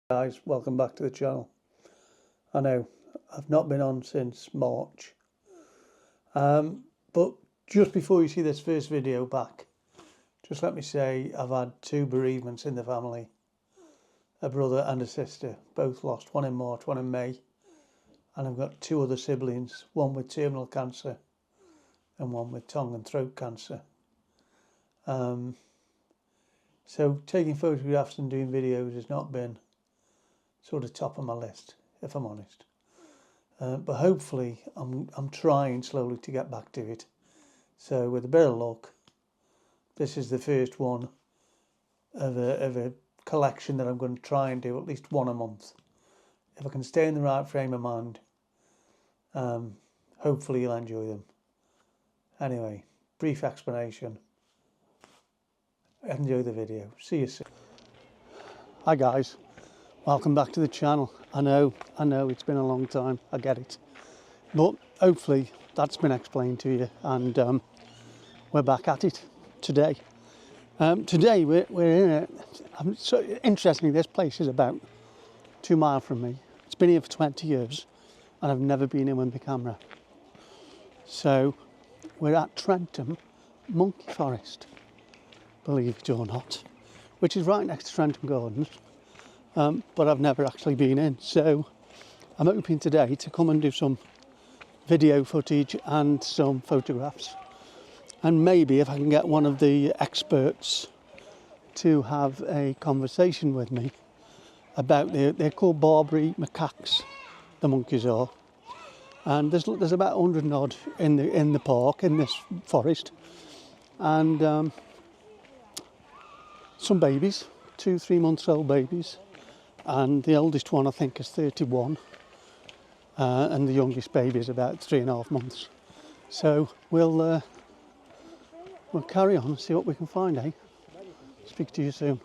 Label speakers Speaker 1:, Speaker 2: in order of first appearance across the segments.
Speaker 1: Guys, welcome back to the channel. I know I've not been on since March, but just before you see this first video back, just let me say I've had two bereavements in the family, a brother and a sister, both lost, one in March, one in May, and I've got two other siblings, one with terminal cancer and one with tongue and throat cancer. So taking photographs and doing videos has not been sort of top of my list, if I'm honest. But hopefully I'm trying slowly to get back to it. So with a bit of luck, this is the first one of a collection that I'm going to try and do at least one a month. If I can stay in the right frame of mind, hopefully you'll enjoy them. Anyway, brief explanation. Enjoy the video. See you soon. Hi guys. Welcome back to the channel. I know it's been a long time, I get it. But hopefully that's been explained to you, and we're back at it today. Today we're in so interestingly, this place is about 2 miles from me. It's been here for 20 years and I've never been in with my camera. So we're at Trentham Monkey Forest, believe it or not, which is right next to Trentham Gardens. But I've never actually been in, so I'm hoping today to come and do some video footage and some photographs, and maybe if I can get one of the experts to have a conversation with me about they're called Barbary macaques, the monkeys are, and there's about 100 odd in the park, in this forest, and some babies, 2-3 months old babies. And the oldest one I think is 31, and the youngest baby is about 3.5 months. So we'll carry on and see what we can find, eh? Speak to you soon.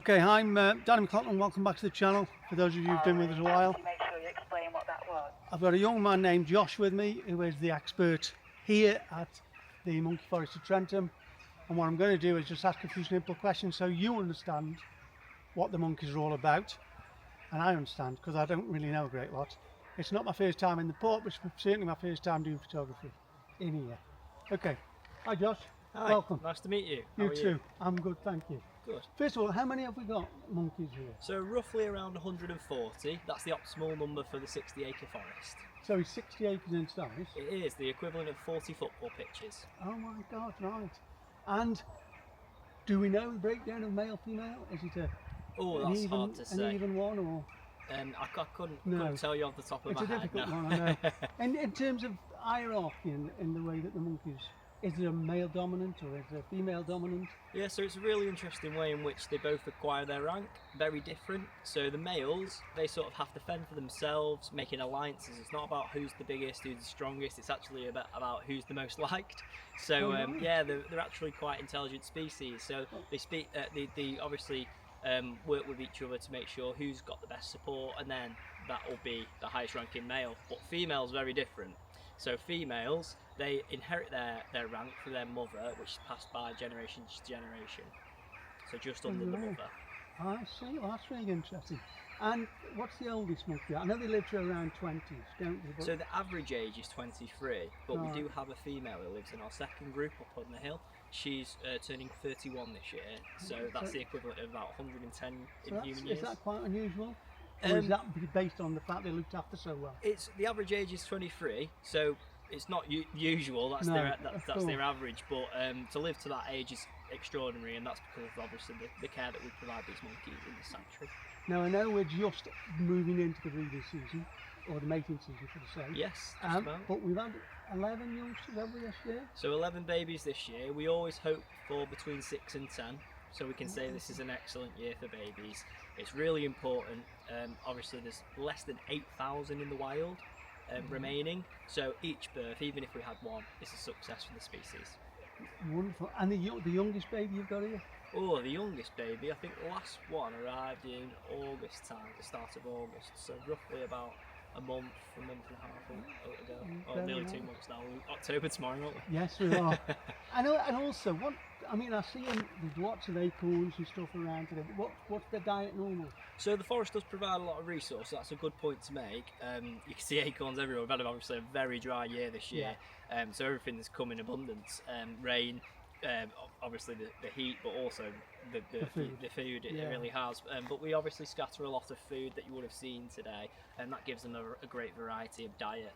Speaker 1: Okay, I'm Danny McLaughlin, welcome back to the channel. For those of you who've been with us a while,
Speaker 2: Make sure you explain what that was.
Speaker 1: I've got a young man named Josh with me, who is the expert here at the Monkey Forest of Trentham. And what I'm going to do is just ask a few simple questions so you understand what the monkeys are all about, and I understand because I don't really know a great lot. It's not my first time in the park, but it's certainly my first time doing photography in here. Okay, hi Josh.
Speaker 3: Hi,
Speaker 1: welcome.
Speaker 3: Nice to meet you.
Speaker 1: You too. I'm good, thank you.
Speaker 3: Good.
Speaker 1: First of all, how many have we got monkeys here?
Speaker 3: So roughly around 140. That's the optimal number for the 60-acre forest.
Speaker 1: So it's 60 acres in size?
Speaker 3: It is the equivalent of 40 football pitches.
Speaker 1: Oh my God, right. And do we know the breakdown of male, female? Is it
Speaker 3: That's hard to say.
Speaker 1: An even one, or?
Speaker 3: I couldn't tell you off the top of my head.
Speaker 1: It's a difficult one, I know. In terms of hierarchy in the way that the monkeys, is there a male dominant or is there a female dominant?
Speaker 3: Yeah, so it's a really interesting way in which they both acquire their rank. Very different. So the males, they sort of have to fend for themselves, making alliances. It's not about who's the biggest, who's the strongest. It's actually about who's the most liked. So yeah, they're actually quite intelligent species. So they speak. They obviously work with each other to make sure who's got the best support, and then that will be the highest ranking male. But females very different. So females, they inherit their rank from their mother, which is passed by generation to generation. So just under the mother.
Speaker 1: I see. Well, that's really interesting. And what's the oldest monkey? I know they live to around 20s, don't they?
Speaker 3: So the average age is 23, but we do have a female who lives in our second group up on the hill. She's turning 31 this year, so that's the equivalent of about 110 in human years.
Speaker 1: Is that quite unusual? Or is that based on the fact they looked after so well?
Speaker 3: It's the average age is 23, so it's not usual. That's their average. But to live to that age is extraordinary, and that's because of obviously the care that we provide these monkeys in the sanctuary.
Speaker 1: Now I know we're just moving into the breeding season, or the mating season, should I say?
Speaker 3: Yes,
Speaker 1: but we've had 11 youngsters over this year.
Speaker 3: So 11 babies this year. We always hope for between 6 and 10. So we can say this is an excellent year for babies. It's really important. Obviously there's less than 8,000 in the wild remaining. So each birth, even if we had one, is a success for the species.
Speaker 1: Wonderful. And the youngest baby you've got here?
Speaker 3: Oh, the youngest baby, I think the last one arrived in August time, the start of August. So roughly about a month and a half ago. Or nearly 2 months now. October tomorrow, aren't we?
Speaker 1: Yes, we are. And also, what I mean, I see them, there's lots of acorns and stuff around today. What's their diet normally?
Speaker 3: So the forest does provide a lot of resource. That's a good point to make. You can see acorns everywhere. We've had obviously a very dry year this year, so everything's come in abundance. Rain, obviously the heat, but also the food it really has. But we obviously scatter a lot of food that you would have seen today, and that gives them a great variety of diet.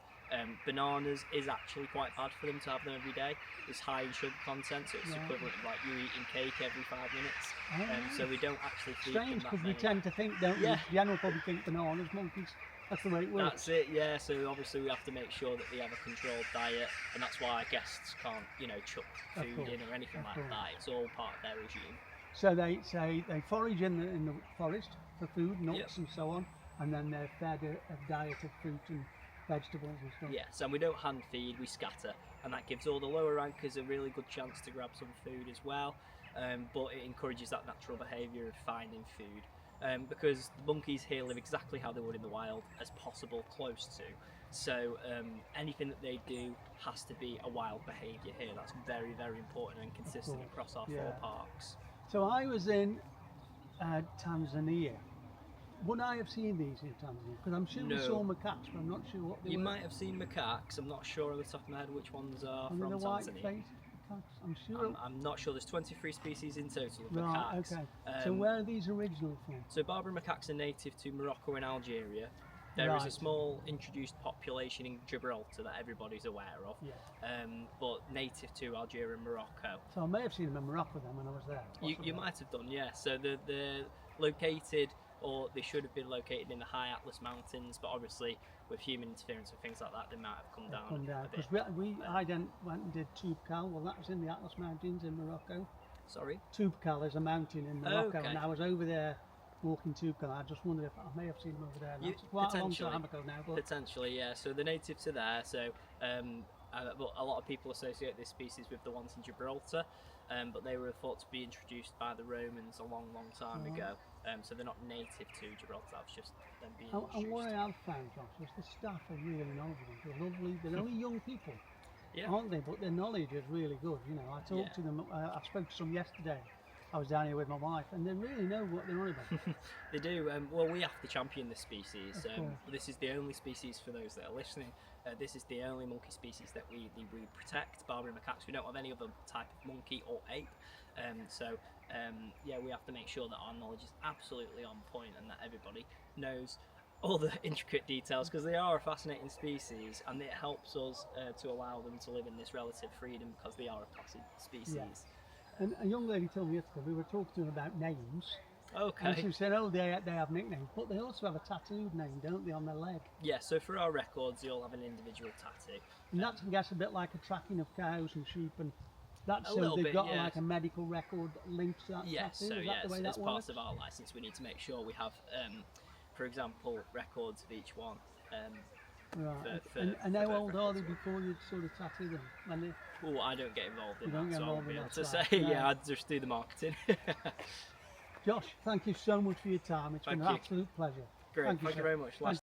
Speaker 3: Bananas is actually quite bad for them to have them every day. It's high in sugar content, so it's equivalent of like you eating cake every 5 minutes. So we don't actually feed them
Speaker 1: strange,
Speaker 3: that
Speaker 1: because we
Speaker 3: many.
Speaker 1: tend to think, don't we? Generally probably think bananas, monkeys. That's the way it works.
Speaker 3: That's it, yeah. So obviously we have to make sure that they have a controlled diet, and that's why guests can't, chuck food in or anything like that. It's all part of their regime.
Speaker 1: So they forage in the forest for food, nuts and so on, and then they're fed a diet of fruit and vegetables and stuff.
Speaker 3: Yes, and we don't hand feed, we scatter, and that gives all the lower rankers a really good chance to grab some food as well. But it encourages that natural behaviour of finding food, because the monkeys here live exactly how they would in the wild, as possible, close to. So anything that they do has to be a wild behaviour here. That's very, very important and consistent across our 4 parks.
Speaker 1: So I was in Tanzania. Would I have seen these in Tanzania? Because I'm sure we saw macaques, but I'm not sure what they were.
Speaker 3: You might have seen macaques. I'm not sure on the top of my head which ones are from
Speaker 1: the white
Speaker 3: Tanzania.
Speaker 1: face macaques? I'm sure.
Speaker 3: I'm not sure. There's 23 species in total of
Speaker 1: Right,
Speaker 3: macaques.
Speaker 1: okay. So where are these originally from?
Speaker 3: So Barbary macaques are native to Morocco and Algeria. There is a small introduced population in Gibraltar that everybody's aware of, but native to Algeria and Morocco.
Speaker 1: So I may have seen them in Morocco then when I was there.
Speaker 3: You might have done, yeah. So they're located, or they should have been located in the high Atlas Mountains, but obviously with human interference and things like that, they might have come down.
Speaker 1: Because I then went and did Toubkal. Well, that was in the Atlas Mountains in Morocco.
Speaker 3: Sorry?
Speaker 1: Toubkal is a mountain in Morocco,
Speaker 3: Okay.
Speaker 1: and I was over there walking Toubkal. I just wondered if I may have seen them over there. That's quite a long time ago now. But
Speaker 3: Potentially, yeah. So they're native to there. So, but a lot of people associate this species with the ones in Gibraltar, but they were thought to be introduced by the Romans a long, long time ago. So they're not native to Gibraltar. That's just them being introduced.
Speaker 1: And what I have found, Josh, is the staff are really knowledgeable. They're lovely. They're only young people, aren't they? But their knowledge is really good. I talked to them. I spoke to some yesterday. I was down here with my wife, and they really know what they're on about.
Speaker 3: They do. Well, we have to champion this species. This is the only species, for those that are listening, this is the only monkey species that we protect, Barbary macaques. We don't have any other type of monkey or ape. We have to make sure that our knowledge is absolutely on point and that everybody knows all the intricate details, because they are a fascinating species, and it helps us to allow them to live in this relative freedom because they are a placid species.
Speaker 1: Yeah. And a young lady told me yesterday, we were talking to them about names.
Speaker 3: Okay.
Speaker 1: And she said, they have nicknames, but they also have a tattooed name, don't they, on their leg?
Speaker 3: Yeah, so for our records, they all have an individual tattoo.
Speaker 1: And that's, I guess, a bit like a tracking of cows and sheep, and that's
Speaker 3: A
Speaker 1: so
Speaker 3: little
Speaker 1: they've
Speaker 3: bit,
Speaker 1: got
Speaker 3: yeah.
Speaker 1: like a medical record linked to that
Speaker 3: Yes,
Speaker 1: tattoo?
Speaker 3: so
Speaker 1: Is that the way
Speaker 3: as
Speaker 1: that
Speaker 3: part
Speaker 1: works?
Speaker 3: of our license, we need to make sure we have, for example, records of each one.
Speaker 1: Right.
Speaker 3: for
Speaker 1: and how
Speaker 3: both
Speaker 1: old are they
Speaker 3: records.
Speaker 1: before you sort of tattoo them? When they...
Speaker 3: Oh, I don't get involved in
Speaker 1: You don't
Speaker 3: that,
Speaker 1: get
Speaker 3: so I won't
Speaker 1: involved
Speaker 3: be
Speaker 1: in
Speaker 3: able
Speaker 1: that
Speaker 3: to
Speaker 1: side,
Speaker 3: say.
Speaker 1: no.
Speaker 3: Yeah, I just do the marketing.
Speaker 1: Josh, thank you so much for your time. It's been an
Speaker 3: Thank you.
Speaker 1: absolute pleasure.
Speaker 3: Great, thank you
Speaker 1: sir.
Speaker 3: very much.
Speaker 1: Thank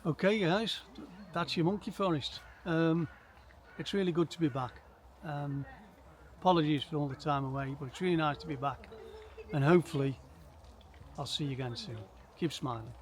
Speaker 1: Okay, guys, that's your monkey forest. It's really good to be back. Apologies for all the time away, but it's really nice to be back. And hopefully, I'll see you again soon. Keep smiling.